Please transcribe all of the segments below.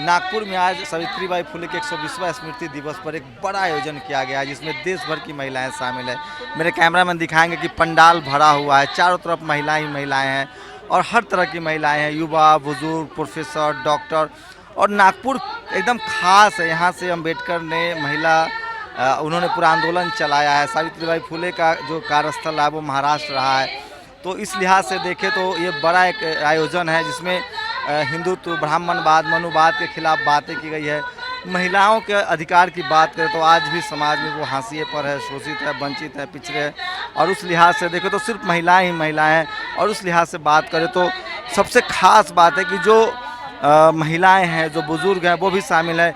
नागपुर में आज सावित्रीबाई फुले के 120वां स्मृति दिवस पर एक बड़ा आयोजन किया गया है जिसमें देश भर की महिलाएं शामिल है। मेरे कैमरामैन दिखाएंगे कि पंडाल भरा हुआ है, चारों तरफ महिलाएं ही महिलाएं हैं और हर तरह की महिलाएं हैं, युवा, बुजुर्ग, प्रोफेसर, डॉक्टर। और नागपुर एकदम खास है, यहाँ से अम्बेडकर ने उन्होंने पूरा आंदोलन चलाया है। सावित्रीबाई फुले का जो कार्यस्थल है वो महाराष्ट्र रहा है, तो इस लिहाज से देखें तो ये बड़ा एक आयोजन है जिसमें हिंदुत्व, ब्राह्मणवाद, मनुवाद के खिलाफ बातें की गई है। महिलाओं के अधिकार की बात करें तो आज भी समाज में वो हाशिए पर है, शोषित है, वंचित है, पिछड़े है। और उस लिहाज से देखें तो सिर्फ महिलाएं ही महिलाएं हैं। और उस लिहाज से बात करें तो सबसे ख़ास बात है कि जो महिलाएं हैं, जो बुज़ुर्ग हैं, वो भी शामिल है।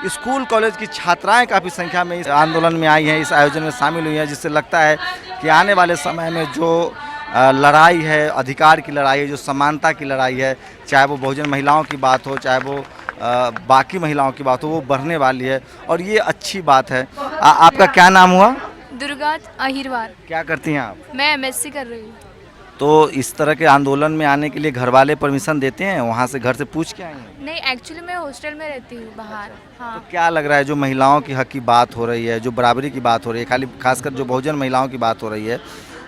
स्कूल कॉलेज की छात्राएं काफ़ी संख्या में इस आंदोलन में आई हैं, इस आयोजन में शामिल हुई हैं, जिससे लगता है कि आने वाले समय में जो लड़ाई है, अधिकार की लड़ाई है, जो समानता की लड़ाई है, चाहे वो बहुजन महिलाओं की बात हो, चाहे वो बाकी महिलाओं की बात हो, वो बढ़ने वाली है और ये अच्छी बात है। आपका क्या नाम हुआ? दुर्गा अहिरवार। क्या करती हैं आप? मैं एमएससी कर रही हूँ। तो इस तरह के आंदोलन में आने के लिए घर वाले परमिशन देते हैं? वहाँ से घर से पूछ के आए हैं? नहीं, एक्चुअली मैं हॉस्टल में रहती हूँ बाहर। हाँ। तो क्या लग रहा है, जो महिलाओं की हक की बात हो रही है, जो बराबरी की बात हो रही है, खासकर जो बहुजन महिलाओं की बात हो रही है,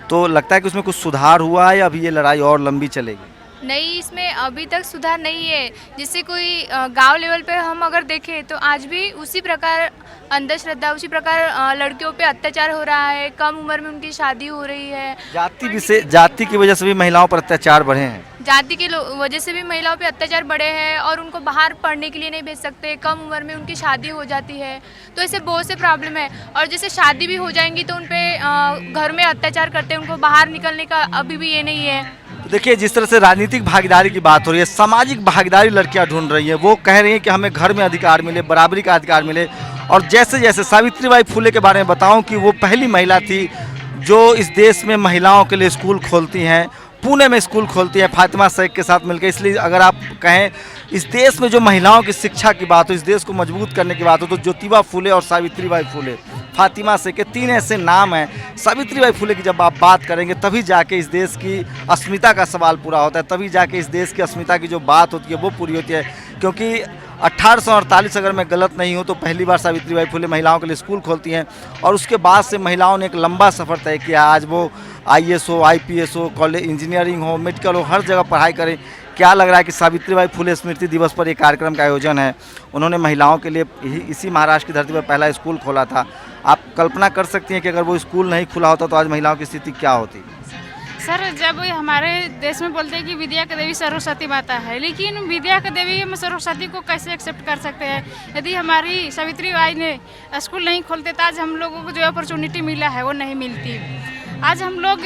तो लगता है कि उसमें कुछ सुधार हुआ है या अभी ये लड़ाई और लंबी चलेगी? नहीं, इसमें अभी तक सुधार नहीं है। जिससे कोई गांव लेवल पे हम अगर देखें तो आज भी उसी प्रकार अंधश्रद्धा, उसी प्रकार लड़कियों पे अत्याचार हो रहा है, कम उम्र में उनकी शादी हो रही है। जाति की वजह से भी महिलाओं पर अत्याचार बढ़े हैं। जाति की वजह से भी महिलाओं पे अत्याचार बढ़े हैं और उनको बाहर पढ़ने के लिए नहीं भेज सकते, कम उम्र में उनकी शादी हो जाती है। तो ऐसे बहुत से प्रॉब्लम है। और जैसे शादी भी हो जाएंगी तो उन पे घर में अत्याचार करते हैं, उनको बाहर निकलने का अभी भी ये नहीं है। तो देखिए, जिस तरह से राजनीतिक भागीदारी की बात हो रही है, सामाजिक भागीदारी लड़कियां ढूंढ रही हैं, वो कह रही हैं कि हमें घर में अधिकार मिले, बराबरी का अधिकार मिले। और जैसे जैसे सावित्रीबाई फुले के बारे में बताऊं कि वो पहली महिला थी जो इस देश में महिलाओं के लिए स्कूल खोलती हैं, पुणे में स्कूल खोलती है फातिमा शेख के साथ मिलकर। इसलिए अगर आप कहें इस देश में जो महिलाओं की शिक्षा की बात हो, इस देश को मजबूत करने की बात हो, तो ज्योतिबा फुले और सावित्रीबाई फुले, फातिमा शेख के 3 ऐसे नाम हैं। सावित्रीबाई फुले की जब आप बात करेंगे तभी जाके इस देश की अस्मिता का सवाल पूरा होता है, तभी जाके इस देश की अस्मिता की जो बात होती है वो पूरी होती है। क्योंकि 1848, अगर मैं गलत नहीं हूँ, तो पहली बार सावित्रीबाई फुले महिलाओं के लिए स्कूल खोलती हैं और उसके बाद से महिलाओं ने एक लंबा सफ़र तय किया। आज वो IAS हो, IPS हो, कॉलेज इंजीनियरिंग हो, मेडिकल हो, हर जगह पढ़ाई करें। क्या लग रहा है कि सावित्रीबाई फुले स्मृति दिवस पर एक कार्यक्रम का आयोजन है, उन्होंने महिलाओं के लिए इसी महाराष्ट्र की धरती पर पहला स्कूल खोला था। आप कल्पना कर सकती हैं कि अगर वो स्कूल नहीं खुला होता तो आज महिलाओं की स्थिति क्या होती? सर, जब हमारे देश में बोलते हैं कि विद्या की देवी सरस्वती माता है, लेकिन विद्या की देवी हम सरस्वती को कैसे एक्सेप्ट कर सकते हैं? यदि हमारी सावित्रीबाई ने स्कूल नहीं खोलते तो आज हम लोगों को जो अपॉर्चुनिटी मिला है वो नहीं मिलती। आज हम लोग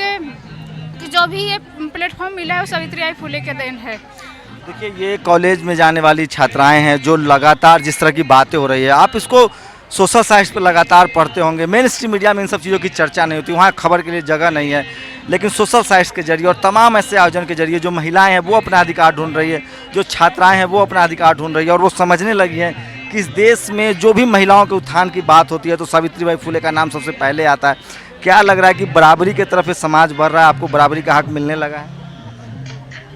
जो भी ये प्लेटफॉर्म मिला है वो सावित्रीबाई फुले के देन है। देखिए, ये कॉलेज में जाने वाली छात्राएं हैं जो लगातार जिस तरह की बातें हो रही है, आप इसको सोशल साइट्स पर लगातार पढ़ते होंगे। मेन स्ट्रीम मीडिया में इन सब चीज़ों की चर्चा नहीं होती, वहाँ खबर के लिए जगह नहीं है। लेकिन सोशल साइट्स के जरिए और तमाम ऐसे आयोजन के जरिए जो महिलाएं हैं वो अपना अधिकार ढूंढ रही है, जो छात्राएं हैं वो अपना अधिकार ढूंढ रही है और वो समझने लगी हैं कि इस देश में जो भी महिलाओं के उत्थान की बात होती है तो सावित्रीबाई फुले का नाम सबसे पहले आता है। क्या लग रहा है कि बराबरी की तरफ समाज बढ़ रहा है? आपको बराबरी का हक मिलने लगा है?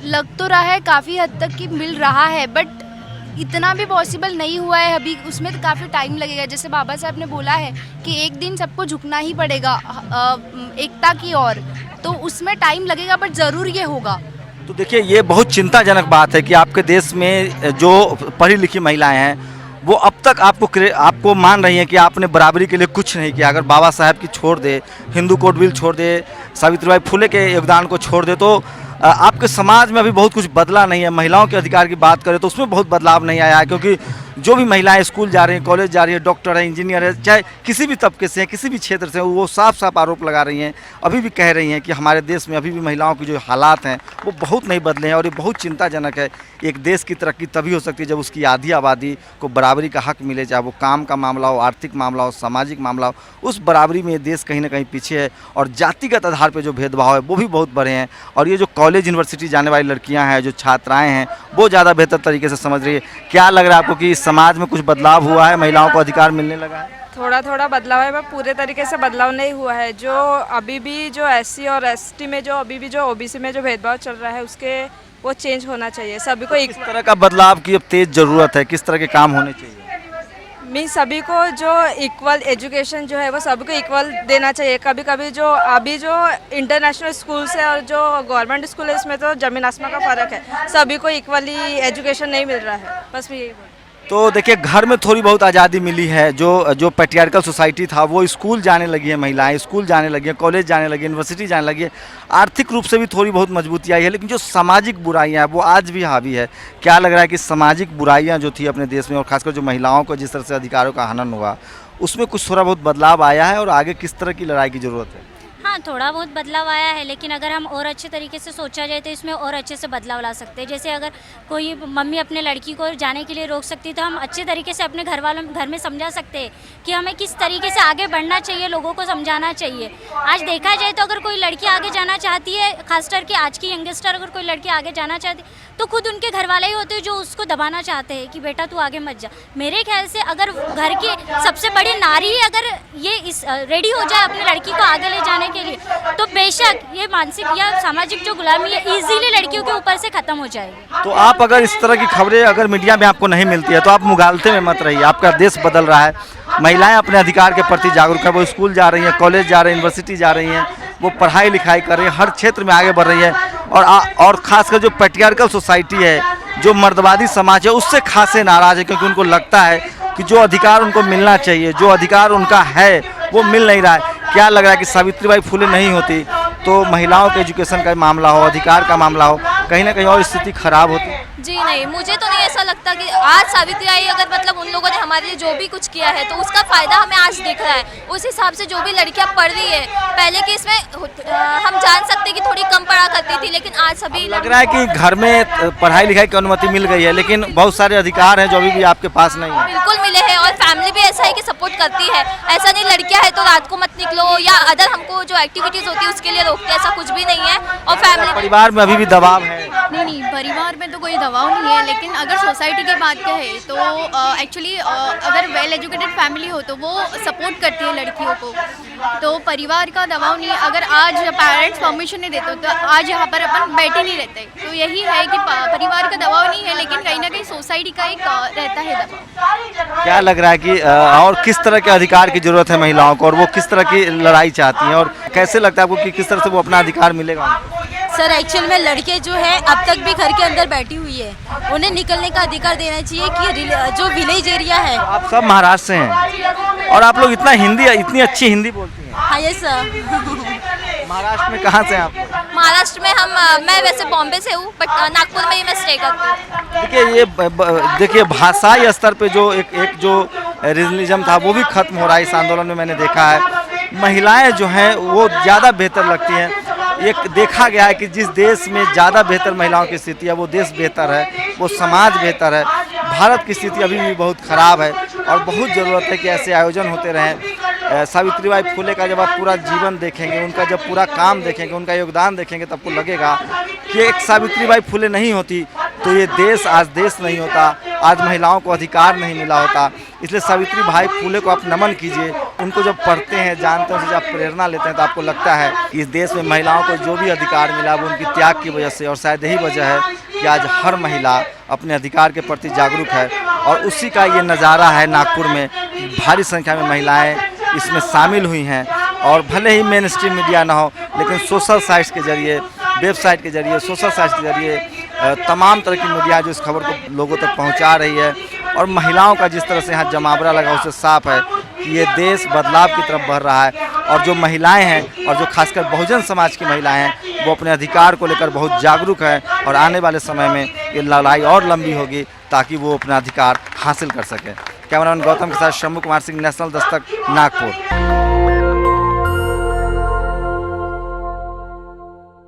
लग तो रहा है काफ़ी हद तक कि मिल रहा है, बट इतना भी पॉसिबल नहीं हुआ है अभी। उसमें तो काफ़ी टाइम लगेगा। जैसे बाबा साहब ने बोला है कि एक दिन सबको झुकना ही पड़ेगा एकता की ओर, तो उसमें टाइम लगेगा, बट ज़रूर ये होगा। तो देखिए, ये बहुत चिंताजनक बात है कि आपके देश में जो पढ़ी लिखी महिलाएं हैं वो अब तक आपको मान रही हैं कि आपने बराबरी के लिए कुछ नहीं किया। अगर बाबा साहब की छोड़ दे, हिंदू कोड बिल छोड़ दे, सावित्रीबाई फुले के योगदान को छोड़ दे, तो आपके समाज में अभी बहुत कुछ बदला नहीं है। महिलाओं के अधिकार की बात करें तो उसमें बहुत बदलाव नहीं आया है, क्योंकि जो भी महिलाएं स्कूल जा रही हैं, कॉलेज जा रही है, डॉक्टर है, इंजीनियर है, चाहे किसी भी तबके से हैं, किसी भी क्षेत्र से, वो साफ साफ आरोप लगा रही हैं, अभी भी कह रही हैं कि हमारे देश में अभी भी महिलाओं की जो हालात हैं वो बहुत नहीं बदले हैं। और ये बहुत चिंताजनक है। एक देश की तरक्की तभी हो सकती है जब उसकी आधी आबादी को बराबरी का हक मिले, चाहे वो काम का मामला हो, आर्थिक मामला हो, सामाजिक मामला हो। उस बराबरी में ये देश कहीं ना कहीं पीछे है और जातिगत आधार पर जो भेदभाव है वो भी बहुत बड़े हैं। और ये जो कॉलेज यूनिवर्सिटी जाने वाली लड़कियाँ हैं, जो छात्राएँ हैं, वो ज़्यादा बेहतर तरीके से समझ रही है। क्या लग रहा है आपको कि समाज में कुछ बदलाव हुआ है, महिलाओं को अधिकार मिलने लगा है? थोड़ा थोड़ा बदलाव है, पर पूरे तरीके से बदलाव नहीं हुआ है। जो अभी भी जो SC और ST में जो अभी भी जो OBC में जो भेदभाव चल रहा है उसके वो चेंज होना चाहिए। सभी को किस तरह का बदलाव की अब तेज ज़रूरत है, किस तरह के काम होने चाहिए? सभी को जो इक्वल एजुकेशन जो है वो सभी को इक्वल देना चाहिए। कभी कभी जो अभी जो इंटरनेशनल स्कूल्स है और जो गवर्नमेंट स्कूल है इसमें तो ज़मीन आसमान का फ़र्क है। सभी को इक्वली एजुकेशन नहीं मिल रहा है। बस मैं यही बोलूँ। तो देखिए, घर में थोड़ी बहुत आज़ादी मिली है। जो पैट्रियार्कल सोसाइटी था वो स्कूल जाने लगी है, महिलाएं स्कूल जाने लगी हैं, कॉलेज जाने लगी, यूनिवर्सिटी जाने लगी है। आर्थिक रूप से भी थोड़ी बहुत मजबूती आई है, लेकिन जो सामाजिक बुराइयां हैं वो आज भी हावी है। क्या लग रहा है कि सामाजिक बुराइयां जो थी अपने देश में, और खासकर जो महिलाओं को जिस तरह से अधिकारों का हनन हुआ, उसमें कुछ थोड़ा बहुत बदलाव आया है, और आगे किस तरह की लड़ाई की ज़रूरत है? हाँ, थोड़ा बहुत बदलाव आया है, लेकिन अगर हम और अच्छे तरीके से सोचा जाए तो इसमें और अच्छे से बदलाव ला सकते हैं। जैसे अगर कोई मम्मी अपने लड़की को जाने के लिए रोक सकती तो हम अच्छे तरीके से अपने घर में समझा सकते हैं कि हमें किस तरीके से आगे बढ़ना चाहिए, लोगों को समझाना चाहिए। आज देखा जाए तो अगर कोई लड़की आगे जाना चाहती है, खासकर के आज की यंगस्टर अगर कोई लड़की आगे जाना चाहती है तो खुद उनके घर वाले ही होते हैं जो उसको दबाना चाहते हैं कि बेटा तू आगे मत जा। मेरे ख्याल से अगर घर की सबसे बड़ी नारी अगर ये रेडी हो जाए अपनी लड़की को आगे ले जाने के लिए, तो बेशक ये मानसिक या सामाजिक जो गुलामी है इजीली लड़कियों के ऊपर से खत्म हो जाएगी। तो आप अगर इस तरह की खबरें अगर मीडिया में आपको नहीं मिलती है तो आप मुगालते में मत रहिए। आपका देश बदल रहा है, महिलाएं अपने अधिकार के प्रति जागरूक है, वो स्कूल जा रही हैं, कॉलेज जा रही हैं, यूनिवर्सिटी जा रही हैं, वो पढ़ाई लिखाई कर रही है, हर क्षेत्र में आगे बढ़ रही है। और खासकर जो पैट्रियार्कल सोसाइटी है, जो मर्दवादी समाज है, उससे खासे नाराज़ है, क्योंकि उनको लगता है कि जो अधिकार उनको मिलना चाहिए, जो अधिकार उनका है, वो मिल नहीं रहा है। क्या लग रहा है कि सावित्रीबाई फुले नहीं होती तो महिलाओं के एजुकेशन का मामला हो, अधिकार का मामला हो, कहीं ना कहीं और स्थिति खराब होती? जी नहीं, मुझे तो नहीं ऐसा लगता कि आज सावित्रीबाई अगर मतलब उन लोगों ने हमारे लिए जो भी कुछ किया है तो उसका फ़ायदा हमें आज दिख रहा है। उस हिसाब से जो भी लड़कियां पढ़ रही है, पहले के इसमें हम जान सकते कि थोड़ी कम पढ़ा करती थी, लेकिन आज सभी लग रहा है कि घर में पढ़ाई लिखाई की अनुमति मिल गई है, लेकिन बहुत सारे अधिकार हैं जो अभी भी आपके पास नहीं है। बिल्कुल मिले हैं, और फैमिली भी ऐसा है कि सपोर्ट करती है। ऐसा नहीं लड़कियां है तो रात को मत निकलो या अदर हमको जो एक्टिविटीज़ होती है उसके लिए रोकते हैं, ऐसा कुछ भी नहीं है। और फैमिली परिवार में अभी भी दबाव है? नहीं, परिवार में तो कोई दबाव नहीं है, लेकिन अगर सोसाइटी की बात करें तो एक्चुअली अगर वेल एजुकेटेड फैमिली हो तो वो सपोर्ट करती है लड़कियों को, तो परिवार का दबाव नहीं है। अगर आज पेरेंट्स परमिशन नहीं देते तो आज यहाँ पर अपन बैठे नहीं रहते। तो यही है कि परिवार का दबाव नहीं है, लेकिन कहीं ना कहीं सोसाइटी का एक रहता है दबाव। क्या लग रहा है कि और किस तरह के अधिकार की जरूरत है महिलाओं को, और वो किस तरह की लड़ाई चाहती हैं, और कैसे लगता है आपको कि किस तरह से वो अपना अधिकार मिलेगा उनको? सर एक्चुअल में लड़के जो है अब तक भी घर के अंदर बैठी हुई है, उन्हें निकलने का अधिकार देना चाहिए कि जो विलेज एरिया है। आप सब महाराष्ट्र से हैं और आप लोग इतनी अच्छी हिंदी बोलती हैं। हाँ ये सर। महाराष्ट्र में कहाँ से हैं आप? महाराष्ट्र में मैं वैसे बॉम्बे से हूँ, बट नागपुर में ही मैं स्टे करती हूँ। देखिए भाषाई स्तर पे जो एक जो रीजनलिज्म था वो भी खत्म हो रहा है। इस आंदोलन में मैंने देखा है महिलाएं जो हैं वो ज़्यादा बेहतर लगती हैं। एक देखा गया है कि जिस देश में ज़्यादा बेहतर महिलाओं की स्थिति है वो देश बेहतर है, वो समाज बेहतर है। भारत की स्थिति अभी भी बहुत ख़राब है और बहुत ज़रूरत है कि ऐसे आयोजन होते रहें। सावित्रीबाई फुले का जब आप पूरा जीवन देखेंगे, उनका जब पूरा काम देखेंगे, उनका योगदान देखेंगे, तब आपको लगेगा कि एक सावित्रीबाई फुले नहीं होती तो ये देश आज देश नहीं होता, आज महिलाओं को अधिकार नहीं मिला होता। इसलिए सावित्रीबाई फुले को आप नमन कीजिए। उनको जब पढ़ते हैं, जानते हैं, उनसे जब प्रेरणा लेते हैं तो आपको लगता है कि इस देश में महिलाओं को जो भी अधिकार मिला वो उनकी त्याग की वजह से, और शायद यही वजह है कि आज हर महिला अपने अधिकार के प्रति जागरूक है। और उसी का ये नज़ारा है नागपुर में, भारी संख्या में महिलाएं इसमें शामिल हुई हैं। और भले ही मेन स्ट्रीम मीडिया ना हो, लेकिन सोशल साइट्स के जरिए, वेबसाइट के जरिए, सोशल साइट्स के जरिए तमाम तरह की मीडिया जो इस खबर को लोगों तक पहुंचा रही है। और महिलाओं का जिस तरह से यहाँ जमावड़ा लगा, उससे साफ है कि ये देश बदलाव की तरफ बढ़ रहा है। और जो महिलाएं हैं, और जो खासकर बहुजन समाज की महिलाएं हैं, वो अपने अधिकार को लेकर बहुत जागरूक हैं। और आने वाले समय में ये लड़ाई और लंबी होगी ताकि वो अपना अधिकार हासिल कर सकें। कैमरामैन गौतम के साथ शंभू कुमार सिंह, नेशनल दस्तक, नागपुर।